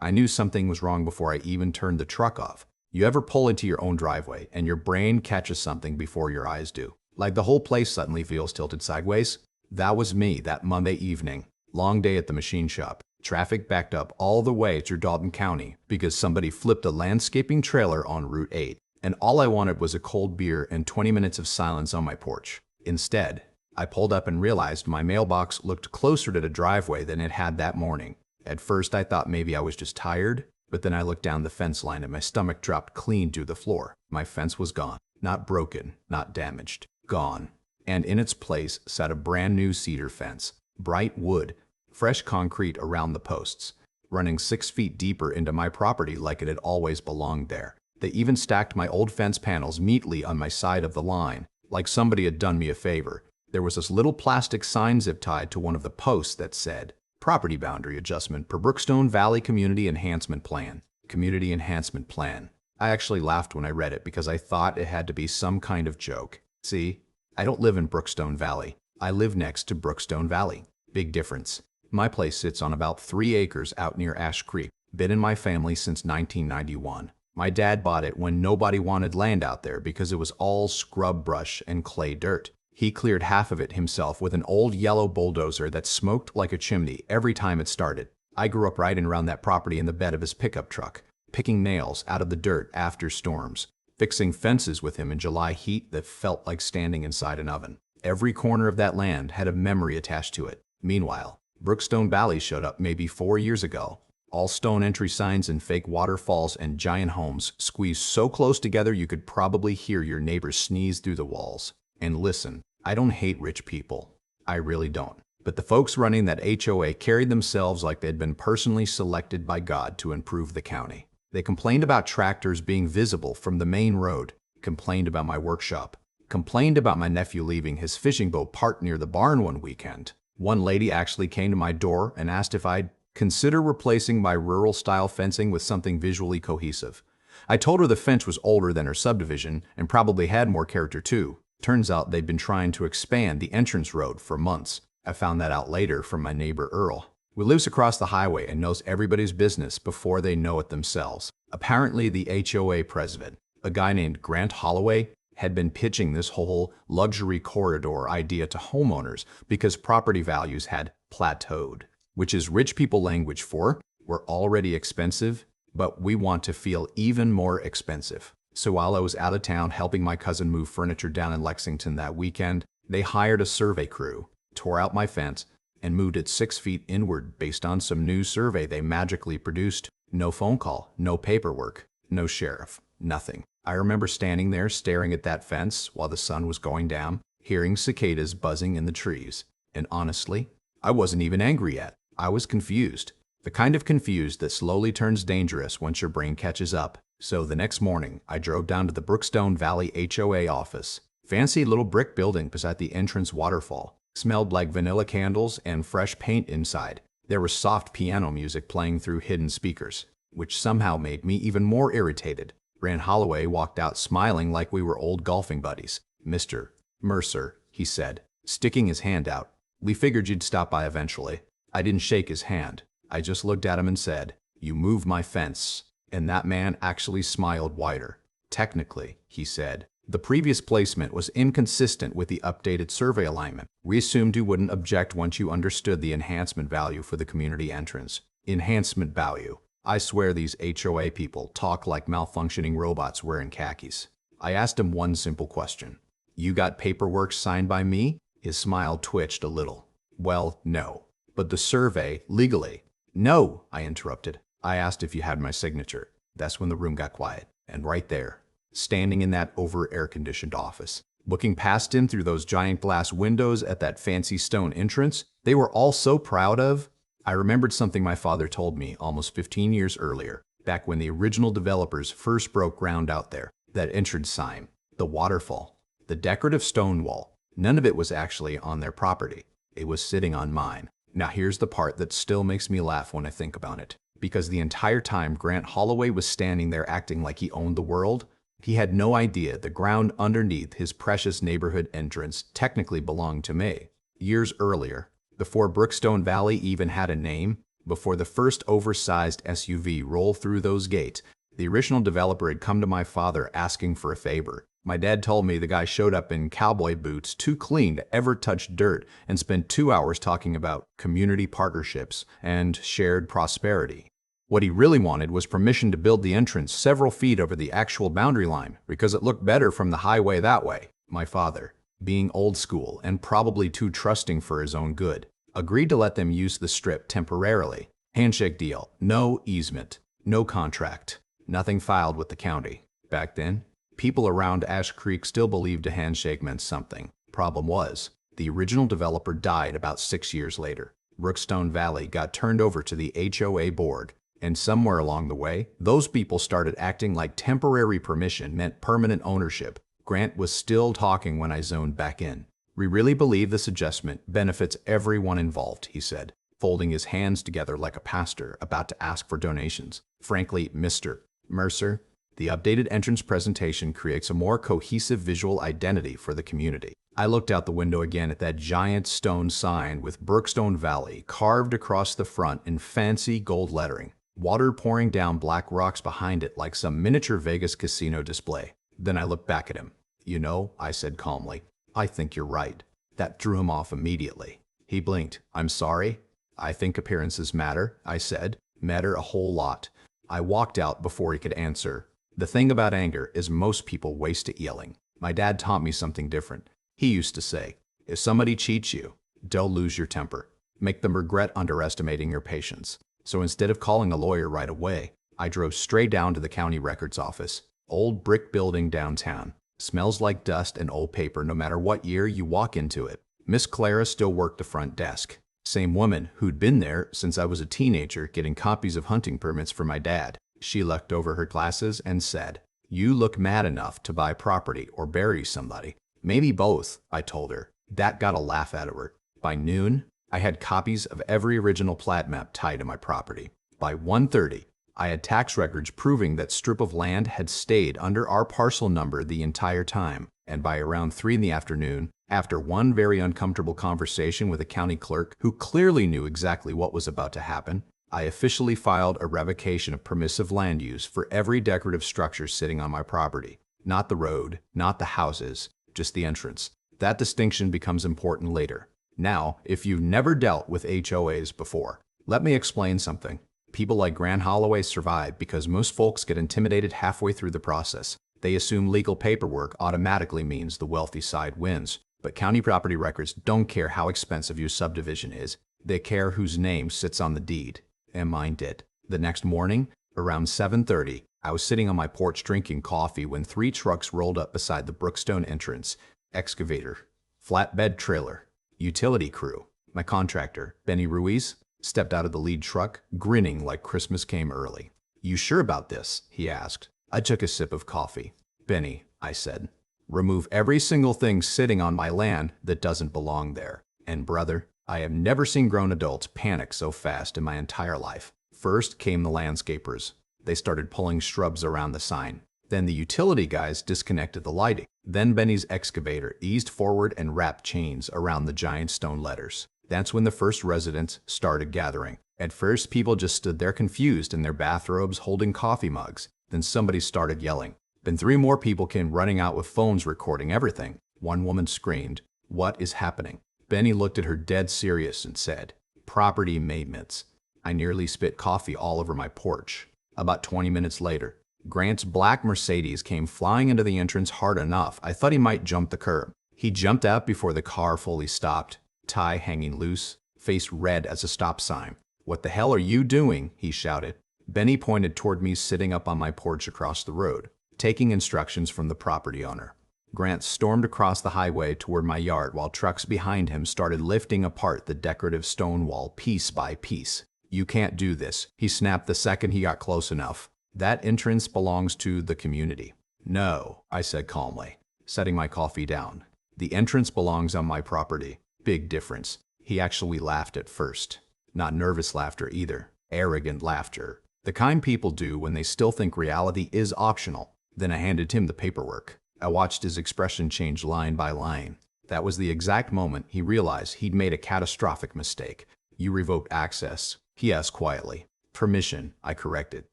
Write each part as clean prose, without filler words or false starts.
I knew something was wrong before I even turned the truck off. You ever pull into your own driveway and your brain catches something before your eyes do? Like the whole place suddenly feels tilted sideways? That was me that Monday evening. Long day at the machine shop. Traffic backed up all the way through Dalton County because somebody flipped a landscaping trailer on Route 8. And all I wanted was a cold beer and 20 minutes of silence on my porch. Instead, I pulled up and realized my mailbox looked closer to the driveway than it had that morning. At first, I thought maybe I was just tired, but then I looked down the fence line and my stomach dropped clean to the floor. My fence was gone. Not broken, not damaged. Gone. And in its place sat a brand new cedar fence. Bright wood, fresh concrete around the posts, running 6 feet deeper into my property like it had always belonged there. They even stacked my old fence panels neatly on my side of the line, like somebody had done me a favor. There was this little plastic sign zip tied to one of the posts that said, "Property boundary adjustment per Brookstone Valley Community Enhancement Plan." Community Enhancement Plan. I actually laughed when I read it because I thought it had to be some kind of joke. See, I don't live in Brookstone Valley. I live next to Brookstone Valley. Big difference. My place sits on about 3 acres out near Ash Creek. Been in my family since 1991. My dad bought it when nobody wanted land out there because it was all scrub brush and clay dirt. He cleared half of it himself with an old yellow bulldozer that smoked like a chimney every time it started. I grew up riding around that property in the bed of his pickup truck, picking nails out of the dirt after storms, fixing fences with him in July heat that felt like standing inside an oven. Every corner of that land had a memory attached to it. Meanwhile, Brookstone Valley showed up maybe 4 years ago. All stone entry signs and fake waterfalls and giant homes squeezed so close together you could probably hear your neighbors sneeze through the walls. And listen, I don't hate rich people. I really don't. But the folks running that HOA carried themselves like they'd been personally selected by God to improve the county. They complained about tractors being visible from the main road, complained about my workshop, complained about my nephew leaving his fishing boat parked near the barn one weekend. One lady actually came to my door and asked if I'd consider replacing my rural-style fencing with something visually cohesive. I told her the fence was older than her subdivision and probably had more character too. Turns out they'd been trying to expand the entrance road for months. I found that out later from my neighbor Earl, who lives across the highway and knows everybody's business before they know it themselves. Apparently the HOA president, a guy named Grant Holloway, had been pitching this whole luxury corridor idea to homeowners because property values had plateaued, which is rich people language for, we're already expensive, but we want to feel even more expensive. So while I was out of town helping my cousin move furniture down in Lexington that weekend, they hired a survey crew, tore out my fence, and moved it 6 feet inward based on some new survey they magically produced. No phone call, no paperwork, no sheriff, nothing. I remember standing there staring at that fence while the sun was going down, hearing cicadas buzzing in the trees. And honestly, I wasn't even angry yet. I was confused. The kind of confused that slowly turns dangerous once your brain catches up. So the next morning, I drove down to the Brookstone Valley HOA office. Fancy little brick building beside the entrance waterfall. Smelled like vanilla candles and fresh paint inside. There was soft piano music playing through hidden speakers, which somehow made me even more irritated. Grant Holloway walked out smiling like we were old golfing buddies. "Mr. Mercer," he said, sticking his hand out. "We figured you'd stop by eventually." I didn't shake his hand. I just looked at him and said, "You moved my fence." And that man actually smiled wider. "Technically," he said, "the previous placement was inconsistent with the updated survey alignment. We assumed you wouldn't object once you understood the enhancement value for the community entrance." Enhancement value. I swear these HOA people talk like malfunctioning robots wearing khakis. I asked him one simple question. "You got paperwork signed by me?" His smile twitched a little. "Well, no. But the survey, legally." "No," I interrupted. "I asked if you had my signature." That's when the room got quiet. And right there, standing in that over-air-conditioned office, looking past him through those giant glass windows at that fancy stone entrance, they were all so proud of. I remembered something my father told me almost 15 years earlier, back when the original developers first broke ground out there. That entrance sign, the waterfall, the decorative stone wall, none of it was actually on their property. It was sitting on mine. Now here's the part that still makes me laugh when I think about it. Because the entire time Grant Holloway was standing there acting like he owned the world, he had no idea the ground underneath his precious neighborhood entrance technically belonged to me. Years earlier, before Brookstone Valley even had a name, Before the first oversized SUV rolled through those gates, the original developer had come to my father asking for a favor. My dad told me the guy showed up in cowboy boots, too clean to ever touch dirt, and spent 2 hours talking about community partnerships and shared prosperity. What he really wanted was permission to build the entrance several feet over the actual boundary line because it looked better from the highway that way. My father, being old school and probably too trusting for his own good, agreed to let them use the strip temporarily. Handshake deal, no easement, no contract, nothing filed with the county. Back then, people around Ash Creek still believed a handshake meant something. Problem was, the original developer died about 6 years later. Brookstone Valley got turned over to the HOA board, and somewhere along the way, those people started acting like temporary permission meant permanent ownership. Grant was still talking when I zoned back in. "We really believe this adjustment benefits everyone involved," he said, folding his hands together like a pastor about to ask for donations. "Frankly, Mr. Mercer, the updated entrance presentation creates a more cohesive visual identity for the community." I looked out the window again at that giant stone sign with Brookstone Valley carved across the front in fancy gold lettering, water pouring down black rocks behind it like some miniature Vegas casino display. Then I looked back at him. "You know," I said calmly, "I think you're right." That threw him off immediately. He blinked. "I'm sorry. I think appearances matter," I said. "Matter a whole lot." I walked out before he could answer. The thing about anger is most people waste it yelling. My dad taught me something different. He used to say, if somebody cheats you, don't lose your temper. Make them regret underestimating your patience. So instead of calling a lawyer right away, I drove straight down to the county records office. Old brick building downtown. Smells like dust and old paper no matter what year you walk into it. Miss Clara still worked the front desk. Same woman who'd been there since I was a teenager getting copies of hunting permits for my dad. She looked over her glasses and said, "You look mad enough to buy property or bury somebody." "Maybe both," I told her. That got a laugh out of her. By noon, I had copies of every original plat map tied to my property. By 1:30, I had tax records proving that strip of land had stayed under our parcel number the entire time. And by around 3 in the afternoon, after one very uncomfortable conversation with a county clerk who clearly knew exactly what was about to happen, I officially filed a revocation of permissive land use for every decorative structure sitting on my property. Not the road, not the houses, just the entrance. That distinction becomes important later. Now, if you've never dealt with HOAs before, let me explain something. People like Grant Holloway survive because most folks get intimidated halfway through the process. They assume legal paperwork automatically means the wealthy side wins. But county property records don't care how expensive your subdivision is. They care whose name sits on the deed. And mine did. The next morning, around 7:30, I was sitting on my porch drinking coffee when 3 trucks rolled up beside the Brookstone entrance. Excavator, flatbed trailer, utility crew. My contractor, Benny Ruiz, stepped out of the lead truck, grinning like Christmas came early. "You sure about this?" he asked. I took a sip of coffee. "Benny," I said, "remove every single thing sitting on my land that doesn't belong there. And brother, I have never seen grown adults panic so fast in my entire life." First came the landscapers. They started pulling shrubs around the sign. Then the utility guys disconnected the lighting. Then Benny's excavator eased forward and wrapped chains around the giant stone letters. That's when the first residents started gathering. At first, people just stood there confused in their bathrobes holding coffee mugs. Then somebody started yelling. Then 3 more people came running out with phones recording everything. One woman screamed, "What is happening?" Benny looked at her dead serious and said, "Property maintenance." I nearly spit coffee all over my porch. About 20 minutes later, Grant's black Mercedes came flying into the entrance hard enough I thought he might jump the curb. He jumped out before the car fully stopped, tie hanging loose, face red as a stop sign. "What the hell are you doing?" he shouted. Benny pointed toward me sitting up on my porch across the road, taking instructions from the property owner. Grant stormed across the highway toward my yard while trucks behind him started lifting apart the decorative stone wall piece by piece. "You can't do this," he snapped the second he got close enough. "That entrance belongs to the community." "No," I said calmly, setting my coffee down. "The entrance belongs on my property." Big difference. He actually laughed at first. Not nervous laughter either. Arrogant laughter. The kind people do when they still think reality is optional. Then I handed him the paperwork. I watched his expression change line by line. That was the exact moment he realized he'd made a catastrophic mistake. "You revoked access. He asked quietly. Permission, I corrected.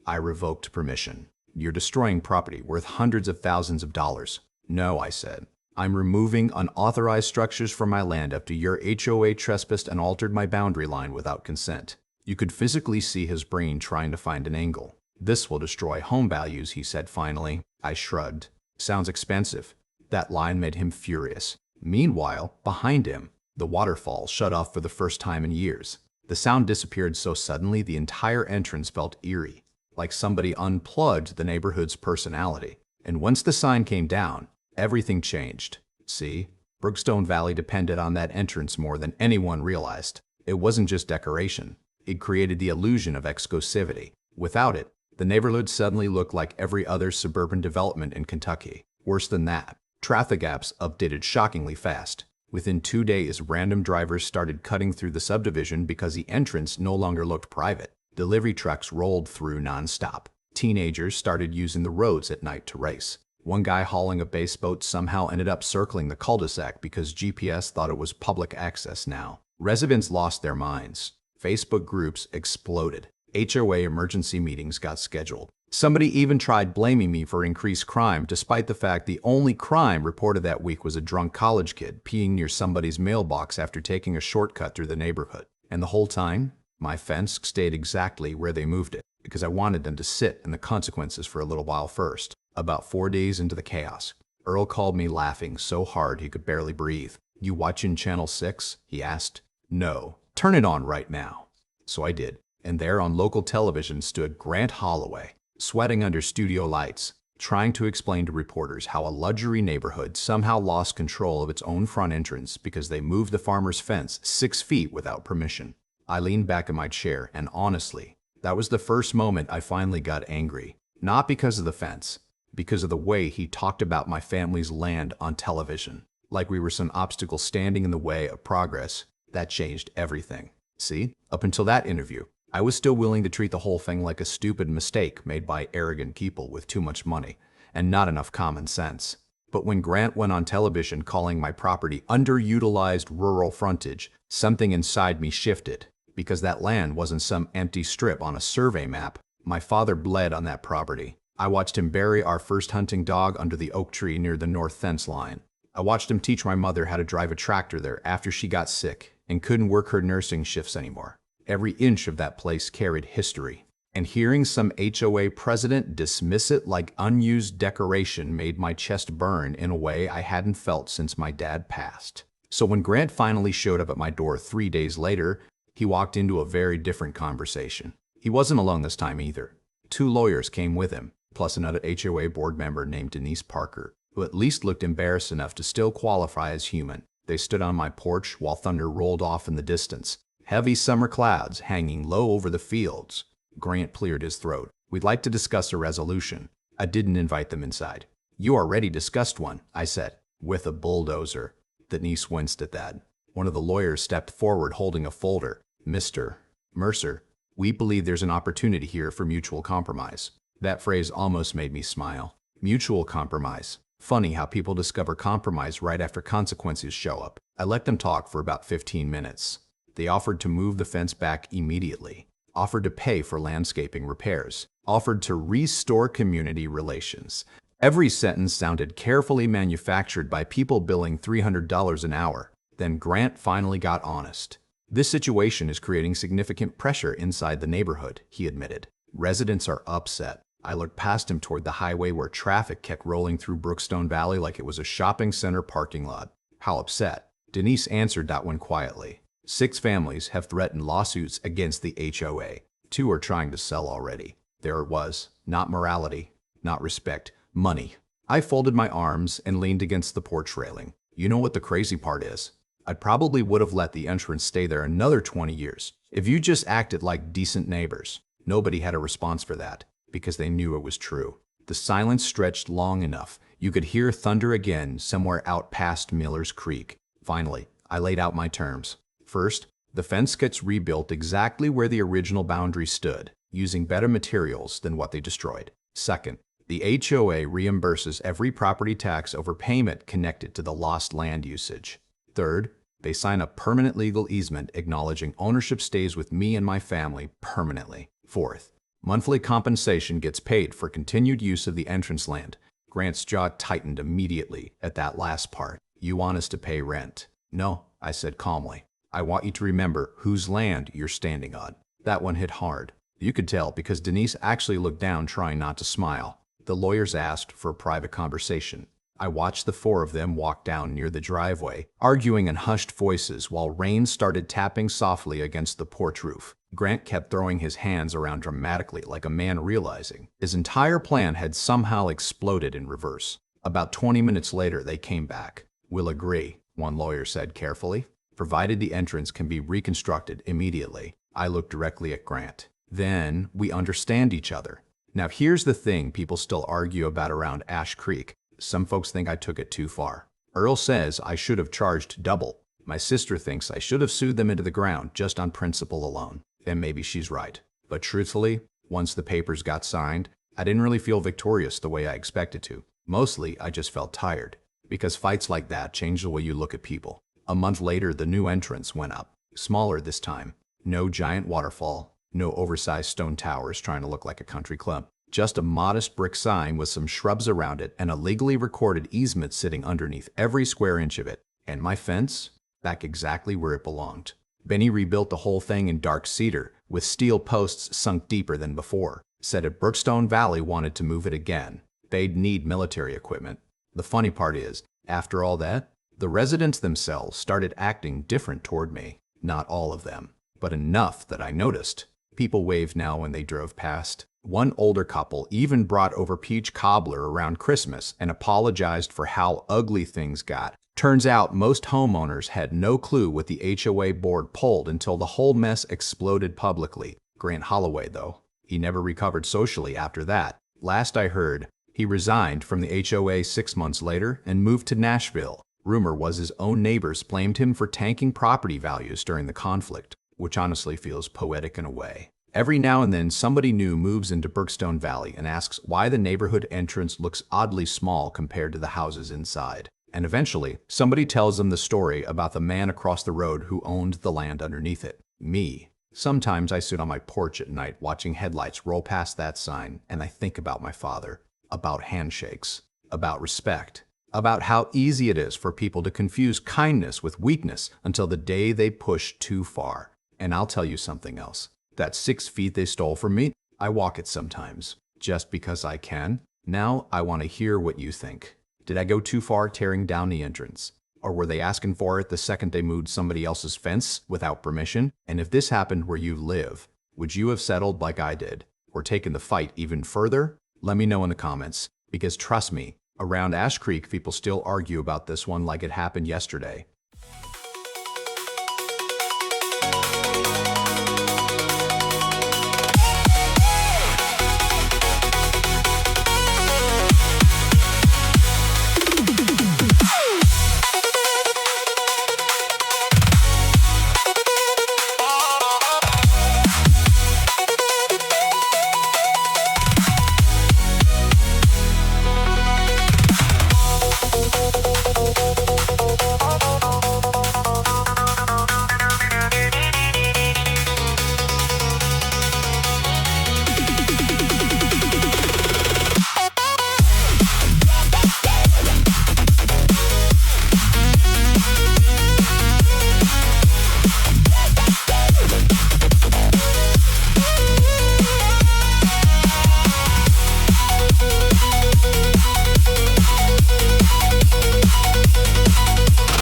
I revoked permission. You're destroying property worth hundreds of thousands of dollars. No, I said. I'm removing unauthorized structures from my land after your HOA trespassed and altered my boundary line without consent. You could physically see his brain trying to find an angle. This will destroy home values, he said finally. I shrugged. Sounds expensive. That line made him furious. Meanwhile, behind him, the waterfall shut off for the first time in years. The sound disappeared so suddenly the entire entrance felt eerie, like somebody unplugged the neighborhood's personality. And once the sign came down, everything changed. See, Brookstone Valley depended on that entrance more than anyone realized. It wasn't just decoration. It created the illusion of exclusivity. Without it, the neighborhood suddenly looked like every other suburban development in Kentucky. Worse than that, traffic apps updated shockingly fast. Within 2 days, random drivers started cutting through the subdivision because the entrance no longer looked private. Delivery trucks rolled through nonstop. Teenagers started using the roads at night to race. One guy hauling a base boat somehow ended up circling the cul-de-sac because GPS thought it was public access now. Residents lost their minds. Facebook groups exploded. HOA emergency meetings got scheduled. Somebody even tried blaming me for increased crime, despite the fact the only crime reported that week was a drunk college kid peeing near somebody's mailbox after taking a shortcut through the neighborhood. And the whole time, my fence stayed exactly where they moved it, because I wanted them to sit in the consequences for a little while first. About 4 days into the chaos, Earl called me laughing so hard he could barely breathe. You watching Channel 6? He asked. No. Turn it on right now. So I did. And there on local television stood Grant Holloway, sweating under studio lights, trying to explain to reporters how a luxury neighborhood somehow lost control of its own front entrance because they moved the farmer's fence 6 feet without permission. I leaned back in my chair, and honestly, that was the first moment I finally got angry. Not because of the fence, because of the way he talked about my family's land on television, like we were some obstacle standing in the way of progress. That changed everything. See, up until that interview, I was still willing to treat the whole thing like a stupid mistake made by arrogant people with too much money and not enough common sense. But when Grant went on television calling my property underutilized rural frontage, something inside me shifted. Because that land wasn't some empty strip on a survey map. My father bled on that property. I watched him bury our first hunting dog under the oak tree near the north fence line. I watched him teach my mother how to drive a tractor there after she got sick and couldn't work her nursing shifts anymore. Every inch of that place carried history. And hearing some HOA president dismiss it like unused decoration made my chest burn in a way I hadn't felt since my dad passed. So when Grant finally showed up at my door 3 days later, he walked into a very different conversation. He wasn't alone this time either. 2 lawyers came with him, plus another HOA board member named Denise Parker, who at least looked embarrassed enough to still qualify as human. They stood on my porch while thunder rolled off in the distance. Heavy summer clouds hanging low over the fields. Grant cleared his throat. We'd like to discuss a resolution. I didn't invite them inside. You already discussed one, I said, with a bulldozer. Denise winced at that. One of the lawyers stepped forward holding a folder. Mr. Mercer, we believe there's an opportunity here for mutual compromise. That phrase almost made me smile. Mutual compromise. Funny how people discover compromise right after consequences show up. I let them talk for about 15 minutes. They offered to move the fence back immediately, offered to pay for landscaping repairs, offered to restore community relations. Every sentence sounded carefully manufactured by people billing $300 an hour. Then Grant finally got honest. This situation is creating significant pressure inside the neighborhood, he admitted. Residents are upset. I looked past him toward the highway where traffic kept rolling through Brookstone Valley like it was a shopping center parking lot. How upset? Denise answered that one quietly. 6 families have threatened lawsuits against the HOA. 2 are trying to sell already. There it was. Not morality, not respect, money. I folded my arms and leaned against the porch railing. You know what the crazy part is? I probably would have let the entrance stay there another 20 years if you just acted like decent neighbors. Nobody had a response for that because they knew it was true. The silence stretched long enough. You could hear thunder again somewhere out past Miller's Creek. Finally, I laid out my terms. First, the fence gets rebuilt exactly where the original boundary stood, using better materials than what they destroyed. Second, the HOA reimburses every property tax overpayment connected to the lost land usage. Third, They sign a permanent legal easement acknowledging ownership stays with me and my family permanently. Fourth, monthly compensation gets paid for continued use of the entrance land. Grant's jaw tightened immediately at that last part. You want us to pay rent? No, I said calmly. I want you to remember whose land you're standing on. That one hit hard. You could tell because Denise actually looked down, trying not to smile. The lawyers asked for a private conversation. I watched the four of them walk down near the driveway, arguing in hushed voices while rain started tapping softly against the porch roof. Grant kept throwing his hands around dramatically, like a man realizing his entire plan had somehow exploded in reverse. About 20 minutes later, they came back. We'll agree, one lawyer said carefully, provided the entrance can be reconstructed immediately. I looked directly at Grant. Then we understand each other. Now here's the thing people still argue about around Ash Creek. Some folks think I took it too far. Earl says I should have charged double. My sister thinks I should have sued them into the ground just on principle alone. And maybe she's right. But truthfully, once the papers got signed, I didn't really feel victorious the way I expected to. Mostly, I just felt tired. Because fights like that change the way you look at people. A month later, the new entrance went up. Smaller this time. No giant waterfall. No oversized stone towers trying to look like a country club. Just a modest brick sign with some shrubs around it and a legally recorded easement sitting underneath every square inch of it. And my fence? Back exactly where it belonged. Benny rebuilt the whole thing in dark cedar, with steel posts sunk deeper than before. Said if Brookstone Valley wanted to move it again, they'd need military equipment. The funny part is, after all that, the residents themselves started acting different toward me. Not all of them, but enough that I noticed. People waved now when they drove past. One older couple even brought over peach cobbler around Christmas and apologized for how ugly things got. Turns out most homeowners had no clue what the HOA board pulled until the whole mess exploded publicly. Grant Holloway, though, he never recovered socially after that. Last I heard, he resigned from the HOA 6 months later and moved to Nashville. Rumor was his own neighbors blamed him for tanking property values during the conflict, which honestly feels poetic in a way. Every now and then, somebody new moves into Brookstone Valley and asks why the neighborhood entrance looks oddly small compared to the houses inside. And eventually, somebody tells them the story about the man across the road who owned the land underneath it. Me. Sometimes I sit on my porch at night watching headlights roll past that sign, and I think about my father, about handshakes, about respect, about how easy it is for people to confuse kindness with weakness until the day they push too far. And I'll tell you something else. That 6 feet they stole from me, I walk it sometimes, just because I can. Now I want to hear what you think. Did I go too far tearing down the entrance? Or were they asking for it the second they moved somebody else's fence without permission? And if this happened where you live, would you have settled like I did? Or taken the fight even further? Let me know in the comments, because trust me, around Ash Creek people still argue about this one like it happened yesterday.